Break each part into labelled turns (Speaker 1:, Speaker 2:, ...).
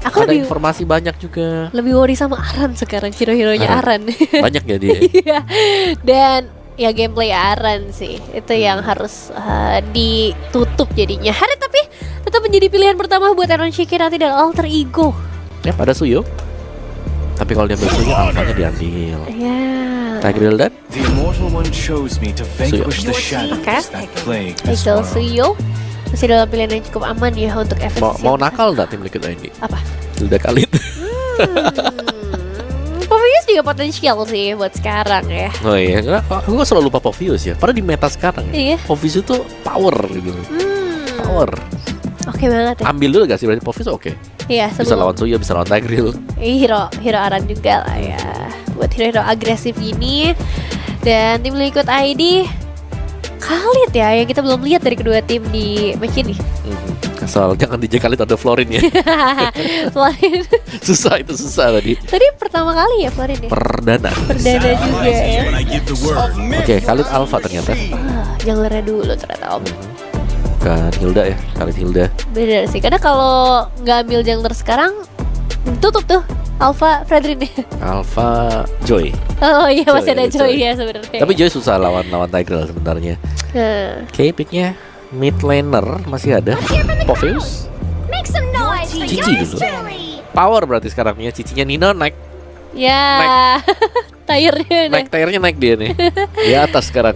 Speaker 1: Aku
Speaker 2: Ada
Speaker 1: lebih
Speaker 2: informasi banyak juga.
Speaker 1: lebih worry sama Aran sekarang, hero-heronya Aran.
Speaker 2: Banyak ya dia.
Speaker 1: Iya. Dan ya gameplay Aran sih itu yang harus ditutup jadinya. Hari tapi tetap menjadi pilihan pertama buat Aaron Shiki nanti dan alter ego.
Speaker 2: Ya pada Suyo. Tapi kalau diambil Suyo, alfanya diambil.
Speaker 1: Ya.
Speaker 2: Tigreal dan
Speaker 3: The immortal one chose me to vanquish the shadows
Speaker 1: Okay.
Speaker 3: that plague this
Speaker 1: Michael
Speaker 3: world.
Speaker 1: Suyo masih dalam pilihan yang cukup aman ya untuk efek.
Speaker 2: mau nakal nggak tim Liquid ID?
Speaker 1: Apa?
Speaker 2: Hilda Khalid.
Speaker 1: Popeyes juga potensial sih buat sekarang ya.
Speaker 2: Oh iya, aku selalu lupa Pophius ya. Padahal di meta sekarang
Speaker 1: Iya.
Speaker 2: Pophius itu power gitu. Power.
Speaker 1: Oke banget ya.
Speaker 2: Ambil dulu gak sih berarti Pophius oke.
Speaker 1: Iya,
Speaker 2: Bisa
Speaker 1: sebelum
Speaker 2: lawan Suyo, bisa lawan Tigreal.
Speaker 1: hero Aran juga lah ya. Buat hero agresif ini. Dan tim Liquid ID Khalid ya yang kita belum lihat dari kedua tim di match ini.
Speaker 2: Asal jangan DJ Khalid ada Florin ya.
Speaker 1: Florin.
Speaker 2: Susah itu susah tadi.
Speaker 1: Tadi pertama kali ya Florin ya.
Speaker 2: Perdana.
Speaker 1: Perdana juga ya.
Speaker 3: When I give the word.
Speaker 2: Oke, Khalid Alpha ternyata.
Speaker 1: Junglernya dulu ternyata Om.
Speaker 2: Bukan Hilda ya, Khalid Hilda.
Speaker 1: Bener sih, karena kalau nggak ambil jungler sekarang tutup tuh Alpha Fredrin.
Speaker 2: Alpha Joy.
Speaker 1: Oh iya masih ada
Speaker 2: Joy.
Speaker 1: Joy ya sebenarnya.
Speaker 2: Tapi Joy susah lawan Tigreal sebenarnya. Oke, picknya mid laner masih ada. Pophius.
Speaker 4: Make some noise for
Speaker 2: Cici
Speaker 4: yours
Speaker 2: dulu.
Speaker 4: truly.
Speaker 2: Power berarti sekarang ya. Cicinya Nino naik.
Speaker 1: Ya, tire-nya udah.
Speaker 2: Naik tire-nya naik dia nih. Di atas sekarang.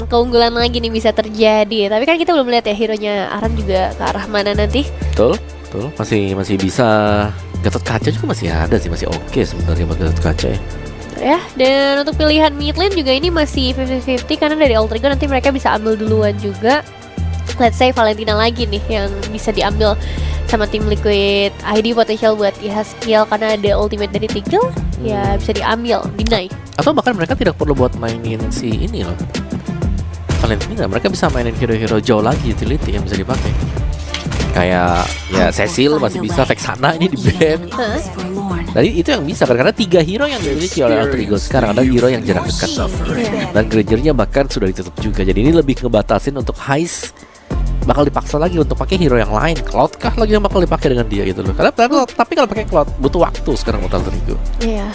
Speaker 1: Keunggulan lagi nih bisa terjadi. Tapi kan kita belum lihat ya hero-nya Aran juga ke arah mana nanti.
Speaker 2: Betul, betul. Masih bisa. Gatot Kaca juga masih ada sih, masih oke sebenarnya buat Gatot Kaca ya.
Speaker 1: Ya, dan untuk pilihan mid lane juga ini masih 50-50 karena dari Alter Ego nanti mereka bisa ambil duluan juga. Let's say Valentina lagi nih yang bisa diambil sama tim Liquid ID potensial buat Yhaskiel karena ada ultimate dari Tigreal ya bisa diambil, deny.
Speaker 2: Atau bahkan mereka tidak perlu buat mainin si ini loh, Valentina. Mereka bisa mainin hero-hero jauh lagi utility yang bisa dipakai. Kayak ya Cecil masih bisa, Vexana ini di ban. Jadi itu yang bisa kan, karena 3 hero yang dimiliki oleh Alter Ego sekarang ada hero yang jarak dekat dan Granger-nya bahkan sudah ditutup juga. Jadi ini lebih ngebatasin untuk Heist bakal dipaksa lagi untuk pakai hero yang lain. Cloud kah lagi yang bakal dipakai dengan dia gitu loh. Karena tapi kalau pakai Cloud butuh waktu sekarang buat Alter Ego.
Speaker 1: Iya,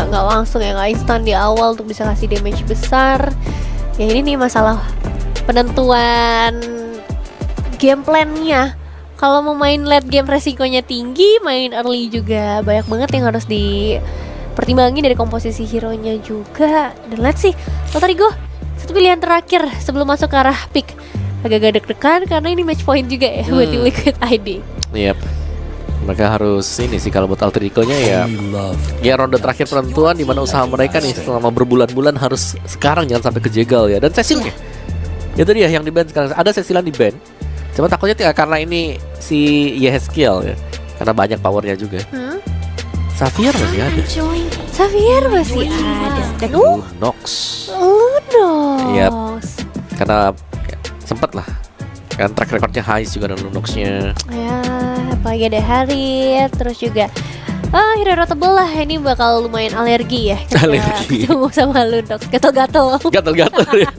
Speaker 1: nggak langsung ya, nggak instan di awal untuk bisa kasih damage besar. Ya ini nih masalah penentuan game plan-nya. Kalau mau main late game resikonya tinggi, main early juga banyak banget yang harus dipertimbangin dari komposisi hero-nya juga. Dan let's see, Alter Ego satu pilihan terakhir sebelum masuk ke arah pick. Agak-agak deg-degan karena ini match point juga ya buat tim Liquid ID.
Speaker 2: Yep. Mereka harus ini sih kalau buat Alter Ego-nya ya ronde terakhir penentuan di mana usaha mereka nih selama berbulan-bulan harus sekarang jangan sampai kejegal ya. Dan Cecilnya itu dia yang di ban sekarang, ada Cecilan di ban. Cuma takutnya karena ini si Yhaskiel ya, karena banyak powernya juga. Xavier masih ada.
Speaker 1: Xavier masih ada. Dan
Speaker 2: Nox.
Speaker 1: Lunox.
Speaker 2: Yap. Karena ya, sempet lah kan track recordnya Heist juga dan Lunox-nya.
Speaker 1: Ya, apalagi ada Harriet, terus juga hero tebel lah, ini bakal lumayan alergi ya ketika
Speaker 2: Alergi.
Speaker 1: ketemu sama Lunox, gatel-gatel.
Speaker 2: Gatel-gatel ya.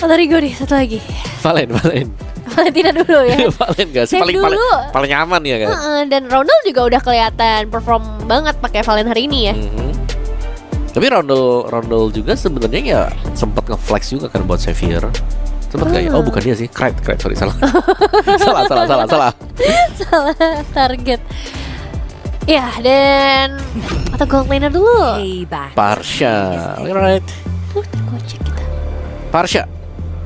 Speaker 1: Alter Ego nih, satu lagi
Speaker 2: Valen.
Speaker 1: Valentina dulu ya.
Speaker 2: Valen gak sih?
Speaker 1: Save dulu.
Speaker 2: Paling nyaman ya kan?
Speaker 1: Dan Ronald juga udah kelihatan perform banget pakai Valen hari ini ya.
Speaker 2: Tapi Rondel juga sebenarnya ya sempat nge-flex juga kan buat Xavier. Sempat kayak oh bukan dia sih, Krayt, sorry salah. salah.
Speaker 1: Salah target. Ya, dan atau gold laner dulu.
Speaker 2: Parsha. Alright.
Speaker 1: Tergocek kita.
Speaker 2: Parsha.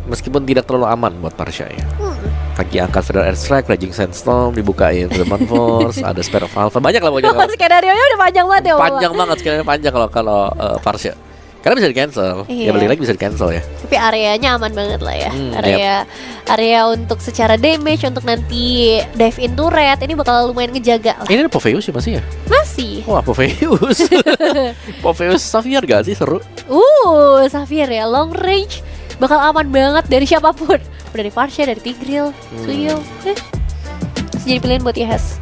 Speaker 2: Meskipun tidak terlalu aman buat Parsha ya. Kaki angkat Federal Airstrike, Raging Sandstorm, dibukain Demand Force, ada Spare of Alpha, banyak lah pokoknya.
Speaker 1: Skenario-nya udah panjang banget ya.
Speaker 2: Panjang banget, skenario panjang kalau Parsha. Karena bisa di cancel. Ya
Speaker 1: Iya.
Speaker 2: balik lagi bisa di cancel ya.
Speaker 1: Tapi areanya aman banget lah ya. Area untuk secara damage untuk nanti dive into red ini bakal lumayan ngejaga lah.
Speaker 2: Ini ada Popheus ya masih ya?
Speaker 1: Masih.
Speaker 2: Wah Popheus. Popheus Xavier gak sih seru?
Speaker 1: Xavier ya long range bakal aman banget dari siapapun. Dari Parsha, dari Tigreal, Suyo. Bisa jadi pilihan buat Yhes.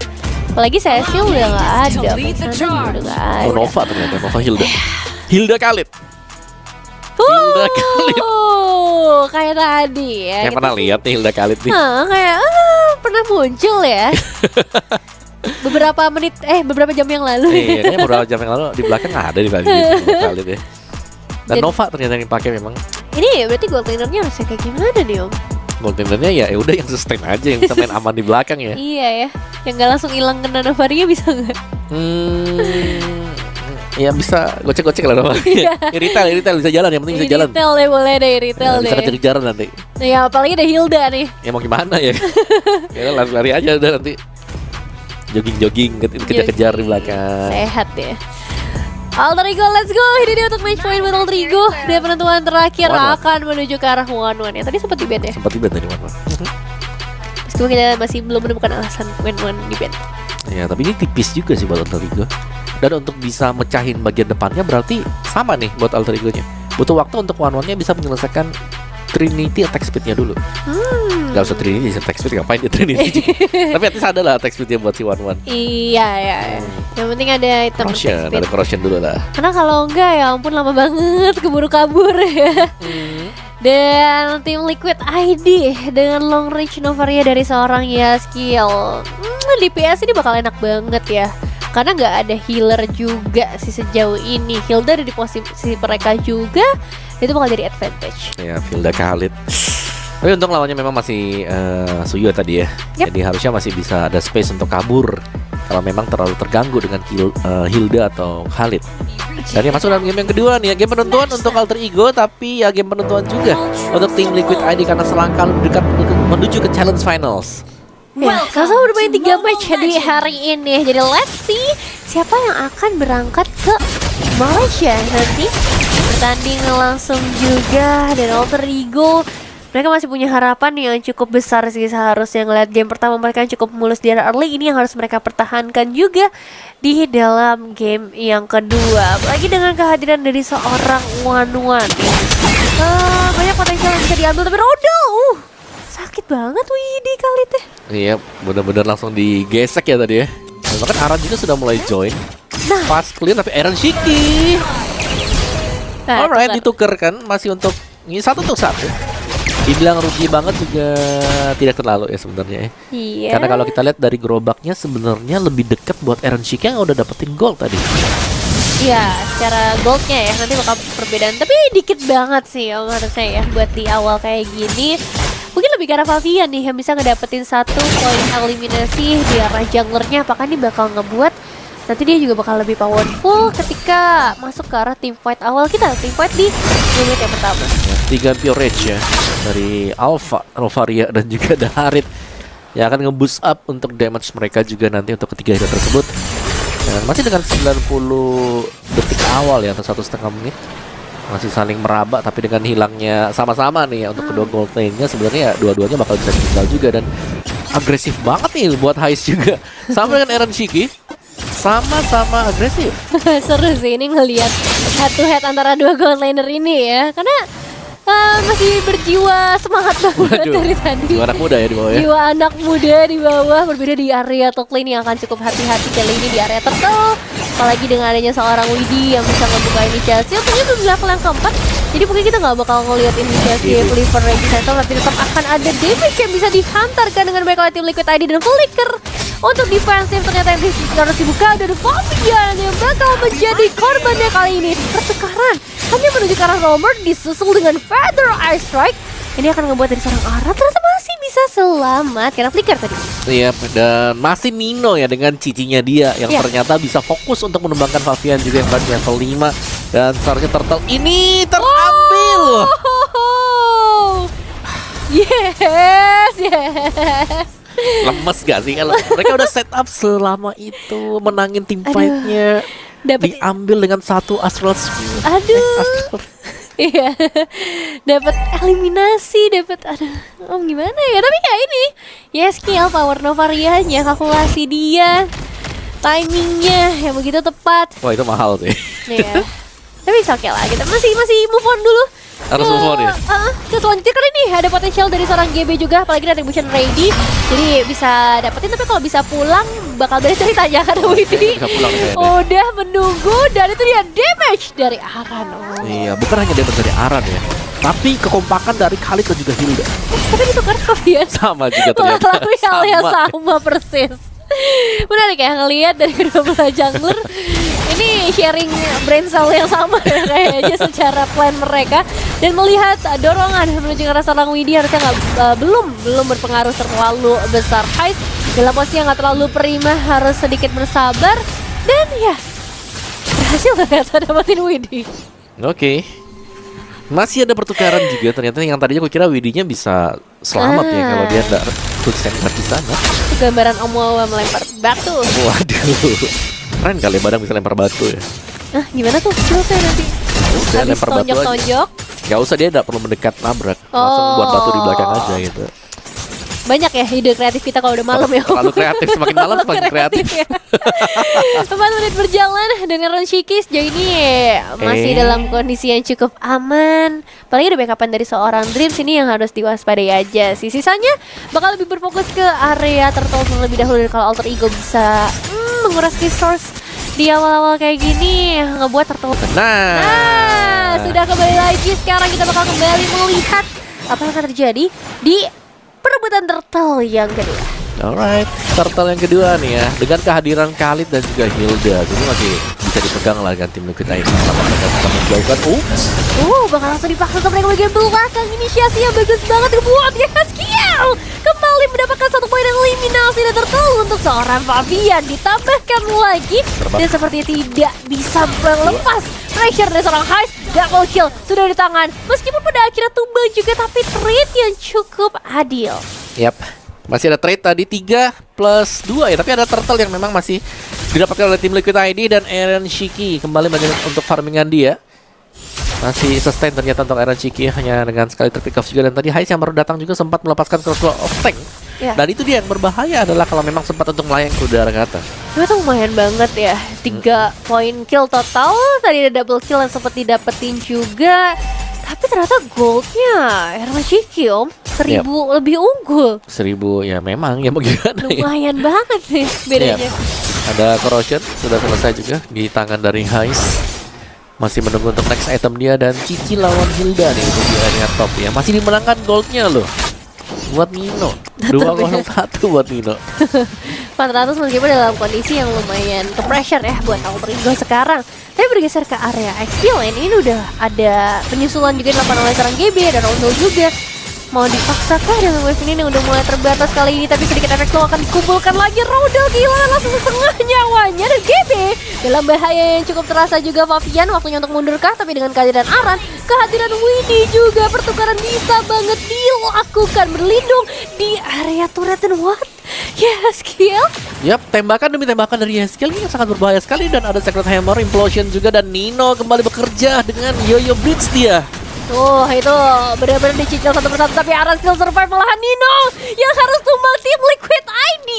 Speaker 1: Apalagi Cecil udah gak ada, Vexana juga udah gak ada.
Speaker 2: Nova ternyata, Nova Hilda. Hilda Khalid. Hilda Khalid.
Speaker 1: Kayak tadi ya.
Speaker 2: Kayak pernah lihat nih Hilda Khalid nih.
Speaker 1: Kayak pernah muncul ya. beberapa jam yang lalu.
Speaker 2: Iya, kayaknya beberapa jam yang lalu di belakang ada di balik Khalid ya. Dan Nova ternyata yang dipakai memang.
Speaker 1: Ini berarti gold lanernya harusnya kayak gimana nih Om?
Speaker 2: Goldennya ya udah yang sustain aja, yang bisa main aman di belakang ya.
Speaker 1: Iya ya, yang gak langsung hilang kena Novaria bisa nggak?
Speaker 2: Ya bisa gocek-gocek lah Nova.
Speaker 1: Iya.
Speaker 2: Retail bisa jalan, yang penting bisa jalan.
Speaker 1: Retail deh, boleh deh retail
Speaker 2: Bisa
Speaker 1: deh.
Speaker 2: kejar-kejaran nanti.
Speaker 1: Ya apalagi ada Hilda nih.
Speaker 2: Ya mau gimana ya? Ya lari-lari aja udah nanti. Jogging-jogging kejar-kejar di belakang.
Speaker 1: Sehat ya. Alter Ego, let's go. Ini dia untuk match point buat Alter Ego. Dan penentuan terakhir akan menuju ke arah 1-1 ya. Tadi sempat di ban ya.
Speaker 2: Sempat di ban tadi 1-1.
Speaker 1: Meskipun kita masih belum menemukan alasan 1-1 di ban.
Speaker 2: Ya tapi ini tipis juga sih buat Alter Ego. Dan untuk bisa mecahin bagian depannya berarti sama nih buat Alter Ego-nya. Butuh waktu untuk 1-1-nya bisa menyelesaikan Trinity attack speed-nya dulu. Gak usah Trinity, attack speed ngapain dia Trinity. Tapi at least ada lah attack speed-nya buat si 1-1.
Speaker 1: Iya ya. Yang penting ada item attack
Speaker 2: Corrosion,
Speaker 1: speed.
Speaker 2: ada corrosion dulu lah.
Speaker 1: Karena kalau enggak ya ampun lama banget keburu kabur ya. Dan tim Liquid ID dengan long range Novaria dari seorang Yskill. DPS ini bakal enak banget ya. Karena nggak ada healer juga sih sejauh ini. Hilda ada di posisi mereka juga. Itu bakal jadi advantage.
Speaker 2: Ya, Hilda Khalid. Tapi untung lawannya memang masih Suyo tadi ya.
Speaker 1: Yep.
Speaker 2: Jadi harusnya masih bisa ada space untuk kabur kalau memang terlalu terganggu dengan Hilda atau Khalid. Dan yang masuk dalam game yang kedua nih ya, game penentuan untuk Alter Ego, tapi ya game penentuan juga untuk tim Liquid ID karena selangkah lebih dekat menuju ke Challenge Finals.
Speaker 1: Ya, Kasa udah main 3 match di hari ini. Jadi let's see siapa yang akan berangkat ke Malaysia nanti. Bertanding langsung juga. Dan Alter Ego, mereka masih punya harapan yang cukup besar sih seharusnya. Ngeliat game pertama mereka yang cukup mulus di early, ini yang harus mereka pertahankan juga di dalam game yang kedua. Apalagi dengan kehadiran dari seorang Wanwan. Banyak potensial yang bisa diambil, tapi Rodo sakit banget Widih kali teh.
Speaker 2: Iya, benar-benar langsung digesek ya tadi ya. Dan bahkan Aran juga sudah mulai join.
Speaker 1: Nah,
Speaker 2: Pas clear tapi Aaron Shiki. Alright, ditukar kan masih untuk ini 1 untuk 1. Dibilang rugi banget juga tidak terlalu ya sebenarnya ya.
Speaker 1: Iya.
Speaker 2: Karena kalau kita lihat dari gerobaknya sebenarnya lebih dekat buat Aaron Shiki yang udah dapetin gold tadi.
Speaker 1: Iya, secara goldnya ya nanti bakal perbedaan. Tapi dikit banget sih om harusnya ya buat di awal kayak gini. Mungkin lebih karena Fabian nih yang bisa ngedapetin 1 poin eliminasi di arah junglernya. Apakah ini bakal ngebuat nanti dia juga bakal lebih powerful ketika masuk ke arah team fight awal kita. Team fight di unit yang pertama.
Speaker 2: 3 pure rage ya dari Alpha, Novaria dan juga Daharit yang akan nge-boost up untuk damage mereka juga nanti untuk ketiga hero tersebut. Dan masih dengan 90 detik awal ya atau 1,5 menit masih saling meraba, tapi dengan hilangnya sama-sama nih ya untuk kedua gold lane-nya sebenarnya ya dua-duanya bakal bisa ditinggal juga. Dan agresif banget nih buat Heist juga sama dengan Aaron Shiki, sama-sama agresif.
Speaker 1: Seru sih ini ngelihat head to head antara 2 gold laner ini ya. Karena masih berjiwa semangat banget.
Speaker 2: Waduh,
Speaker 1: dari tadi.
Speaker 2: jiwa anak muda ya di bawah ya.
Speaker 1: Jiwa anak muda di bawah, berbeda di area top lane yang akan cukup hati-hati kali ini di area turtle. Apalagi dengan adanya seorang Widih yang bisa ngebuka inisiasi. Tentunya belum di level yang keempat, jadi mungkin kita nggak bakal ngeliat inisiasi Flicker Regisator, tapi tetap akan ada damage yang bisa dihantarkan dengan baik oleh tim Liquid ID dan Flicker. Untuk defensif ternyata yang harus dibuka dan Fabian yang bakal menjadi korbannya kali ini. Pertukaran hanya menuju ke arah Romer disusul dengan Feather Eye Strike. Ini akan ngebuat dari seorang Aran ternyata masih bisa selamat karena Flicker tadi.
Speaker 2: Iya, dan masih Nino ya dengan cicinya dia yang ternyata bisa fokus untuk mengembangkan Fabian juga yang tadi level 5. Dan seharusnya turtle ini terambil.
Speaker 1: Yes.
Speaker 2: Lemes gak sih kalau mereka udah set up selama itu menangin tim fight-nya, diambil dengan 1 Astral Spear.
Speaker 1: Aduh. Iya, dapat eliminasi, dapat gimana ya? Tapi ya ini, ya skill power Novarianya, kalkulasi dia, timingnya yang begitu tepat.
Speaker 2: Wah itu mahal sih.
Speaker 1: Iya. Tapi oke lah, kita masih move on dulu.
Speaker 2: Harus move on ya.
Speaker 1: Ke selanjutnya kali ini ada potensial dari seorang GB juga, apalagi dari Retribution ready, jadi bisa dapetin. Tapi kalau bisa pulang bakal dari ceritanya karena Widih udah menunggu dan itu dia damage dari Aran.
Speaker 2: Iya, bukan hanya damage dari Aran ya, Tapi kekompakan dari Khalid dan juga Hilda
Speaker 1: Tapi ditukar Fabian
Speaker 2: sama juga ternyata.
Speaker 1: melalui hal yang
Speaker 2: Sama.
Speaker 1: sama persis. Menarik ya ngelihat dari kedua belah jungler ini sharing brain cell yang sama ya kayaknya secara plan mereka, dan melihat dorongan menuju ke arah seorang Widhi harusnya belum berpengaruh terlalu besar. Heist dalam posisi yang nggak terlalu prima, harus sedikit bersabar, dan ya berhasil ternyata dapetin Widhi.
Speaker 2: Oke. Masih ada pertukaran juga ternyata, yang tadinya gue kira Widhi-nya bisa selamat ya kalau dia ada food center di sana.
Speaker 1: Itu gambaran Om Wawa melempar batu.
Speaker 2: Waduh. Keren kali Badang bisa lempar batu ya.
Speaker 1: Nah, gimana tuh skillsnya nanti?
Speaker 2: Udah
Speaker 1: Habis
Speaker 2: lempar batu aja.
Speaker 1: tonjok-tonjok.
Speaker 2: Gak usah, dia gak perlu mendekat nabrak. Langsung buat batu di belakang aja gitu.
Speaker 1: Banyak ya ide kreatif kita kalau udah malam ya.
Speaker 2: Terlalu kreatif, semakin malam semakin kreatif.
Speaker 1: Ya. 4 menit berjalan dan Aaron Shiki sejauh ini masih dalam kondisi yang cukup aman. Paling ada backupan dari seorang Dreams ini yang harus diwaspadai aja sih. Sisanya bakal lebih berfokus ke area turtle terlebih dahulu, dan kalau alter ego bisa menguras resource di awal-awal kayak gini ngebuat turtle. Nah, sudah kembali lagi. Sekarang kita bakal kembali melihat apa yang akan terjadi di perebutan turtle yang kedua.
Speaker 2: Alright, turtle yang kedua nih ya, dengan kehadiran Khalid dan juga Hilda, jadi masih bisa dipegang lah dengan tim Liquid Ice. Kalau mereka bisa menjauhkan,
Speaker 1: Bakal langsung dipaksa ke mereka bagian belakang. Inisiasi yang bagus banget dibuat ya, Skill kembali mendapatkan 1 poin eliminasi dan turtle untuk seorang Fabian. Ditambahkan lagi dan seperti tidak bisa melepas pressure dari seorang Heist. Double kill sudah di tangan, meskipun pada akhirnya tumbang juga, tapi trade yang cukup adil.
Speaker 2: Yap, masih ada trade tadi 3+2 ya, tapi ada turtle yang memang masih didapatkan oleh tim Liquid ID, dan Aaron Shiki kembali untuk farmingan dia. Masih sustain ternyata untuk Aaron Shiki, hanya dengan sekali terpick off juga, dan tadi Heist yang baru datang juga sempat melepaskan crossbow of tank. Dan itu dia yang berbahaya, adalah kalau memang sempat untuk melayang ke udara ke atas.
Speaker 1: Itu lumayan banget ya, 3 poin kill total. Tadi ada double kill yang sempat didapetin juga. Tapi ternyata goldnya Aaron Shiki, Om, 1000 lebih unggul.
Speaker 2: 1000 ya, memang ya, mau gimana ya.
Speaker 1: Lumayan banget nih bedanya.
Speaker 2: Ada corrosion sudah selesai juga di tangan dari Heist. Masih menunggu untuk next item dia, dan Cici lawan Hilda nih untuk di area top ya. Masih dimenangkan goldnya loh buat Nino. 201 buat Nino.
Speaker 1: 400 meskipun dalam kondisi yang lumayan ke pressure ya buat Alter Ego sekarang. Tapi bergeser ke area XP lane ini udah ada penyusulan juga dilakukan oleh seorang GB dan Rondo juga. Mau dipaksakah dengan wave ini yang udah mulai terbatas kali ini, tapi sedikit efek slow akan dikumpulkan lagi. Rondo kehilangan langsung setengah nyawanya, dan GB dalam bahaya yang cukup terasa juga. Fabian waktunya untuk mundurkah, tapi dengan kehadiran Aran, kehadiran Widhi juga, pertukaran bisa banget dilakukan, berlindung di area turret. Dan what? Skill?
Speaker 2: Yap, tembakan demi tembakan dari Skill ini sangat berbahaya sekali, dan ada Sacred Hammer, Implosion juga, dan Nino kembali bekerja dengan Yo-Yo Blitz dia.
Speaker 1: Tuh, itu benar-benar dicicil satu persatu, tapi Aran still survive, malahan Nino yang harus tumbang tim Liquid ID.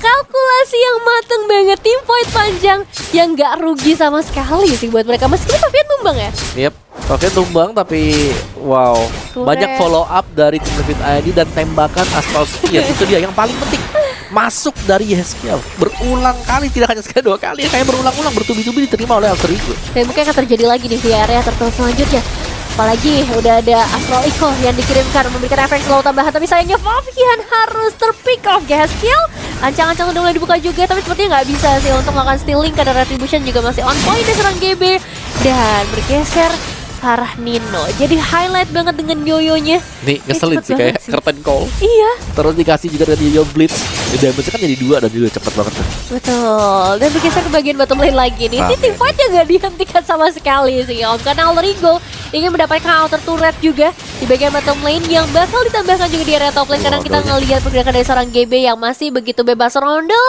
Speaker 1: Kalkulasi yang mateng banget, tim fight panjang yang gak rugi sama sekali sih buat mereka, meskipun Fabian tumbang ya.
Speaker 2: Yap, Fabian tumbang, tapi wow, banyak follow up dari tim Liquid ID dan tembakan Astral Sphere. Itu dia yang paling penting, masuk dari Yeskiel berulang kali, tidak hanya sekali 2 kali, kayak berulang-ulang, bertubi-tubi diterima oleh Alter Ego.
Speaker 1: Dan mungkin akan terjadi lagi di area turtle selanjutnya. Apalagi udah ada Astral Echo yang dikirimkan memberikan efek slow tambahan, tapi sayangnya Fabian harus terpick off Yeskiel. Ancang-ancang udah mulai dibuka juga, tapi sepertinya nggak bisa sih untuk melakukan stealing, karena Retribution juga masih on point dari serang GB. Dan bergeser ke arah Nino, jadi highlight banget dengan yoyonya.
Speaker 2: Nih, ngeselin sih kayak curtain call.
Speaker 1: Iya.
Speaker 2: Terus dikasih juga dengan Yo-Yo Blitz. Damage kan jadi 2 dan juga cepet banget.
Speaker 1: Betul. Dan bergeser ke bagian bottom lane lagi nih. Ini tim fight yang gak dihentikan sama sekali sih, Om. Karena Alter Ego ingin mendapatkan outer turret juga di bagian bottom lane yang bakal ditambahkan juga di area top lane. Karena kita ngelihat pergerakan dari seorang GB yang masih begitu bebas. Rondo,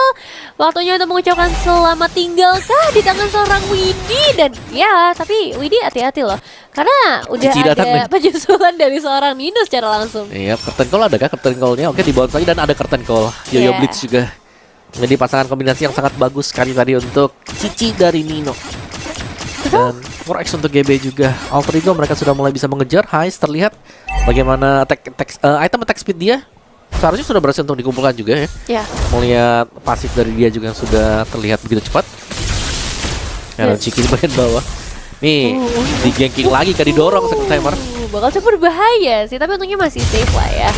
Speaker 1: waktunya untuk mengucapkan selamat tinggalkah di tangan seorang Widhi. Dan ya, tapi Widhi hati-hati loh, karena udah ada penyusulan dari seorang Nino secara langsung.
Speaker 2: Iya, curtain call ada kah? Curtain call-nya oke, di bounce lagi, dan ada curtain call Yo-Yo Blitz juga. Jadi pasangan kombinasi yang sangat bagus sekali tadi untuk Cici dari Nino. Dan 4X untuk GB juga. Alter Ego mereka sudah mulai bisa mengejar. Heist terlihat bagaimana item attack speed dia seharusnya sudah berhasil untuk dikumpulkan juga ya. Melihat pasif dari dia juga yang sudah terlihat begitu cepat. Aaron Shiki di bagian bawah. Nih, digengking lagi, kan didorong Second Timer.
Speaker 1: bakal cukup berbahaya sih. Tapi untungnya masih safe lah ya.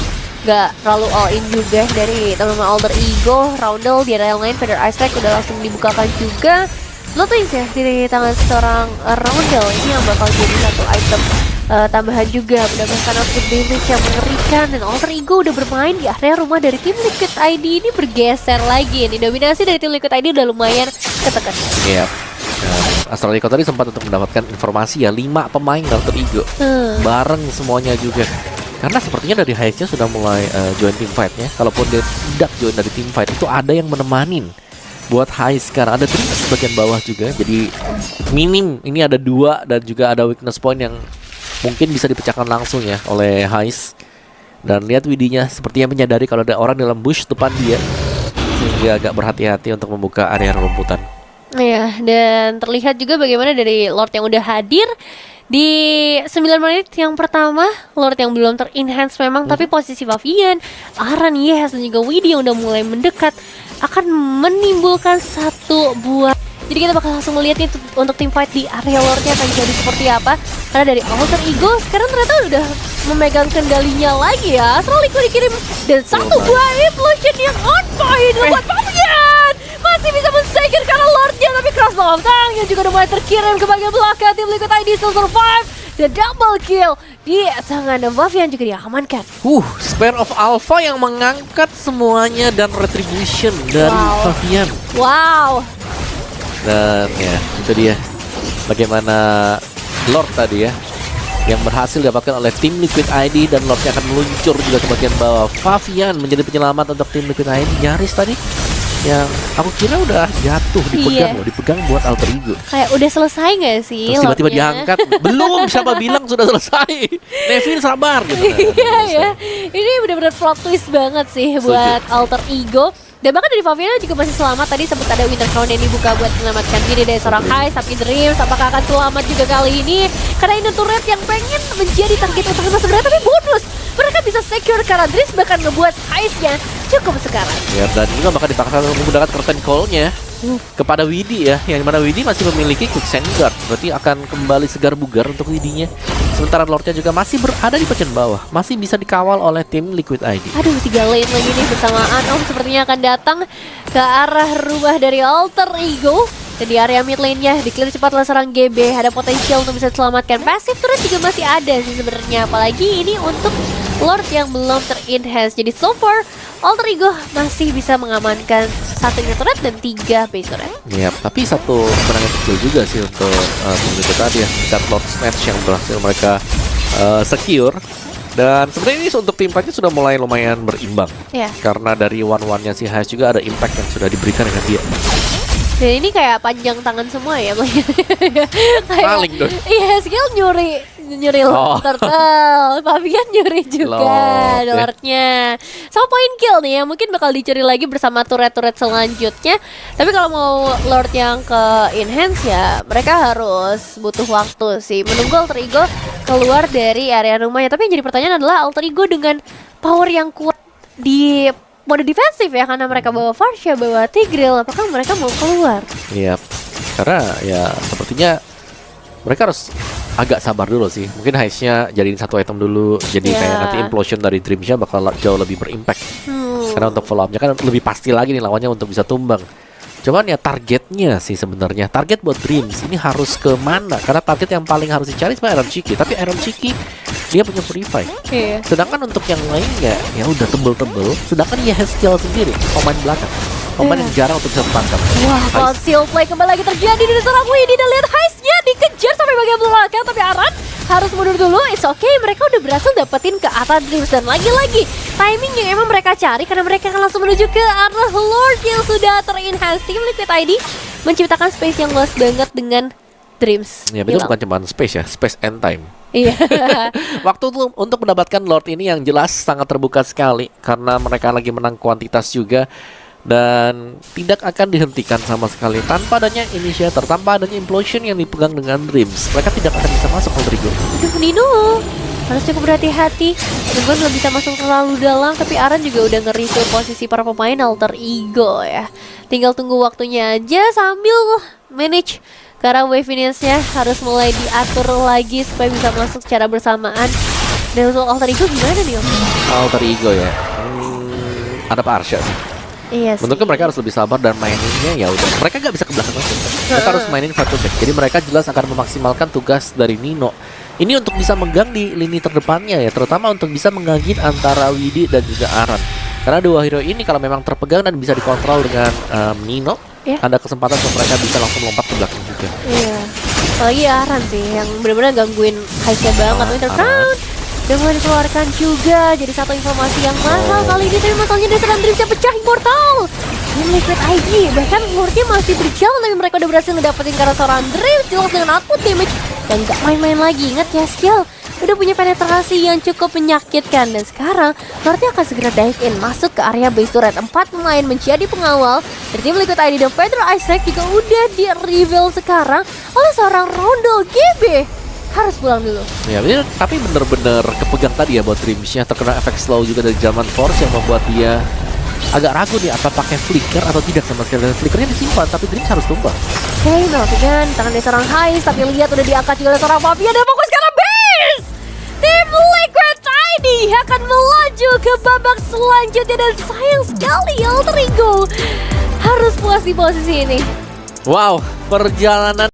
Speaker 1: Gak terlalu all in juga dari teman-teman Alter Ego. Roundel di area yang lain, Feather Ice Strike udah langsung dibukakan juga. Lotus ya di tangan seorang Roundel ini yang bakal jadi satu item tambahan juga, mendapatkan output damage yang mengerikan. Dan Alter Ego udah bermain di area rumah dari tim Liquid ID. Ini bergeser lagi nih, dominasi dari tim Liquid ID udah lumayan ketekan.
Speaker 2: Iya. Astral Echo tadi sempat untuk mendapatkan informasi ya 5 pemain Alter Ego bareng semuanya juga. Karena sepertinya dari Heist-nya sudah mulai join team fight-nya. Kalaupun dia tidak join dari team fight, itu ada yang menemanin buat Heist. Karena ada Dreams bagian bawah juga. Jadi minim ini ada 2 dan juga ada weakness point yang mungkin bisa dipecahkan langsung ya oleh Heist. Dan lihat Widinya sepertinya menyadari kalau ada orang dalam bush depan dia, sehingga agak berhati-hati untuk membuka area rumputan.
Speaker 1: Iya, dan terlihat juga bagaimana dari Lord yang udah hadir di 9 menit yang pertama. Lord yang belum ter-enhance memang, tapi posisi Favian, Aran, Yes, dan juga Widi yang udah mulai mendekat akan menimbulkan satu buah. Jadi kita bakal langsung melihat nih untuk tim fight di area Lordnya akan jadi seperti apa. Karena dari Alter Ego sekarang ternyata udah memegang kendalinya lagi ya. Astral Echo dikirim dan satu buah implosion yang on point buat Favian. Masih bisa men-secure karena Lordnya, tapi crossbow of tank yang juga udah mulai terkirim ke bagian belakang. Tim Liquid ID still survive. Dan double kill di tangan Favian juga diamankan.
Speaker 2: Spare of Alpha yang mengangkat semuanya dan retribution dari Favian.
Speaker 1: Wow.
Speaker 2: Dan ya itu dia bagaimana Lord tadi ya yang berhasil didapatkan oleh tim Liquid ID, dan Lordnya akan meluncur juga ke bagian bawah. Favian menjadi penyelamat untuk tim Liquid ID. Nyaris tadi yang aku kira udah jatuh, dipegang buat Alter Ego.
Speaker 1: Kayak udah selesai gak sih?
Speaker 2: Terus tiba-tiba
Speaker 1: Lordnya
Speaker 2: diangkat. Belum, siapa bilang sudah selesai. Nevin sabar gitu kan.
Speaker 1: Iya ya, ini benar-benar plot twist banget sih buat Alter Ego. Dan bahkan dari Favian juga masih selamat. Tadi sempat ada Winter Crown yang dibuka buat menyelamatkan diri dari seorang Heist. Tapi Dreams apakah akan selamat juga kali ini? Karena ini turret yang pengen menjadi target utama sebenarnya, tapi bonus mereka bisa secure karena Dreams bahkan ngebuat Heist-nya cukup sekarang.
Speaker 2: Ya, dan juga bakal dipaksa menggunakan curtain call-nya kepada Widi ya, yang mana Widi masih memiliki Quicksand Guard. Berarti akan kembali segar bugar untuk Widinya. Sementara Lordnya juga masih berada di bagian bawah, masih bisa dikawal oleh tim Liquid ID.
Speaker 1: Aduh, 3 lane lagi nih bersamaan. Sepertinya akan datang ke arah rumah dari Alter Ego. Dan di area mid lane-nya di-clear cepat oleh seorang GB. Ada potensial untuk bisa diselamatkan. Passive turret juga masih ada sih sebenarnya. Apalagi ini untuk Lord yang belum ter-enhance. Jadi so far Alter Ego masih bisa mengamankan 1 turret dan 3 base turret.
Speaker 2: Ya, tapi satu kemenangan kecil juga sih untuk tim Liquid tadi ya. Dekat Lord Snatch yang berhasil mereka secure. Dan sebenarnya ini untuk tim fightnya sudah mulai lumayan berimbang.
Speaker 1: Yeah.
Speaker 2: Karena dari one-one-nya si Heist juga ada impact yang sudah diberikan dengan dia.
Speaker 1: Dan ini kayak panjang tangan semua ya.
Speaker 2: Maling dong.
Speaker 1: Iya, skill nyuri turtle. Favian nyuri juga Lordnya. Sama point kill nih ya, mungkin bakal dicuri lagi bersama turret-turret selanjutnya. Tapi kalau mau Lord yang ke enhance ya mereka harus butuh waktu sih menunggu Alter Ego keluar dari area rumahnya. Tapi yang jadi pertanyaan adalah Alter Ego dengan power yang kuat di mode defensif ya, karena mereka bawa Farsha, bawa Tigreal, apakah mereka mau keluar?
Speaker 2: Iya, karena ya sepertinya mereka harus agak sabar dulu sih. Mungkin Heist-nya jadiin satu item dulu. Jadi kayak nanti implosion dari Dreams-nya bakal jauh lebih berimpact. Karena untuk follow up-nya kan lebih pasti lagi nih lawannya untuk bisa tumbang. Cuman ya targetnya sih sebenarnya. Target buat Dreams ini harus ke mana? Karena target yang paling harus dicari sebenarnya Iron Chiki. Tapi Iron Chiki dia punya purify. Sedangkan untuk yang lainnya ya udah tebel-tebel. Sedangkan ya Haskill sendiri pemain belakang. Pemain yang jarang untuk bisa tertangkap.
Speaker 1: Wah, conceal play kembali lagi terjadi dari seorang Widi. Dan lihat Heist-nya dikejar sampai bagian belakang. Tapi Aran harus mundur dulu. It's okay, mereka udah berhasil dapetin ke arah Dreams. Dan lagi-lagi timing yang emang mereka cari, karena mereka akan langsung menuju ke arah Lord yang sudah ter-enhance. Tim Liquid ID menciptakan space yang luas banget dengan Dreams.
Speaker 2: Ya betul, bukan cuma space ya, space and time.
Speaker 1: Iya.
Speaker 2: Waktu untuk mendapatkan Lord ini yang jelas sangat terbuka sekali, karena mereka lagi menang kuantitas juga. Dan tidak akan dihentikan sama sekali tanpa adanya initiator, tanpa adanya implosion yang dipegang dengan Dreams. Mereka tidak akan bisa masuk ke Rodrigo.
Speaker 1: Aduh, Nino harus cukup berhati-hati. Gue belum bisa masuk terlalu dalam, tapi Aran juga udah nge-refill posisi para pemain Alter Ego ya. Tinggal tunggu waktunya aja sambil manage Karena wave finish-nya harus mulai diatur lagi supaya bisa masuk secara bersamaan. Dan untuk alter ego gimana nih Om?
Speaker 2: Alter ego ya. Ada Pak Arsya sih.
Speaker 1: Iya sih.
Speaker 2: Bentuknya mereka harus lebih sabar dan maininnya ya udah. Mereka nggak bisa ke belakang langsung. Mereka harus mainin front to back. Jadi mereka jelas akan memaksimalkan tugas dari Nino. Ini untuk bisa megang di lini terdepannya ya, terutama untuk bisa mengganggu antara Widi dan juga Aran. Karena dua hero ini kalau memang terpegang dan bisa dikontrol dengan Nino, ada kesempatan untuk mereka bisa langsung lompat ke belakang juga.
Speaker 1: Iya. Apalagi Aran sih yang benar-benar gangguin Haisha banget. Underground udah mulai dikeluarkan juga. Jadi satu informasi yang mahal kali ini. Tapi masalahnya dia sedang bisa pecah Immortal. Tim Liquid ID bahkan umurnya masih berjalan, tapi mereka udah berhasil ngedapetin karena seorang Dream jelas dengan akut damage. Dan gak main-main lagi. Ingat ya, skill udah punya penetrasi yang cukup menyakitkan. Dan sekarang Norty akan segera dive in masuk ke area base turret. 4 pemain menjadi pengawal dari tim Liquid ID dan Pedro Isaac juga udah di-reveal sekarang oleh seorang Rondo GB. Harus pulang dulu.
Speaker 2: Ya, tapi bener-bener kepegang tadi ya buat Dreams-nya. Terkena efek slow juga dari zaman Force yang membuat dia agak ragu nih apa pakai flicker atau tidak sama sekali. Dan flickernya disimpan, tapi Dreams harus tumbang.
Speaker 1: Oke, melakukan tangan dari seorang Hais, tapi lihat udah diangkat juga oleh seorang Mafia dan fokus karena base. Tim Liquid ID akan melaju ke babak selanjutnya dan sayang sekali Alter Ego harus puas di posisi ini.
Speaker 2: Wow, perjalanan